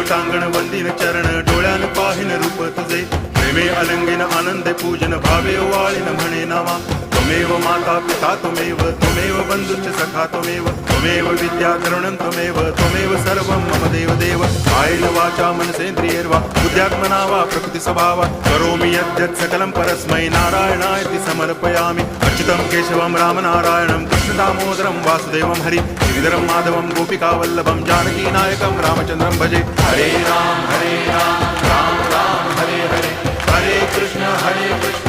सांगण वंदिन चरण डोळ्यान पाहिन रूप तुझे प्रेमे अलंगिन आनंदे पूजन भावे वाळीन म्हणे नामा त्वमेव माता पिता त्वमेव बंधुश्च सखा त्वमेव विद्या द्रवणं त्वमेव सर्वं मम देव कायेन वाचा मनसेन्द्रियैर्वा बुद्ध्यात्मना वा प्रकृति स्वभावात् करोमि यद्यत् सकलं परस्मै नारायणायति समर्पयामि अच्युतं केशवं रामनारायणं कृष्णदामोदरं वासुदेवं हरि गिरिधरं माधवं गोपिकावल्लभं जानकीनायकं रामचन्द्रं भजे हरे राम राम राम हरे हरे हरे कृष्ण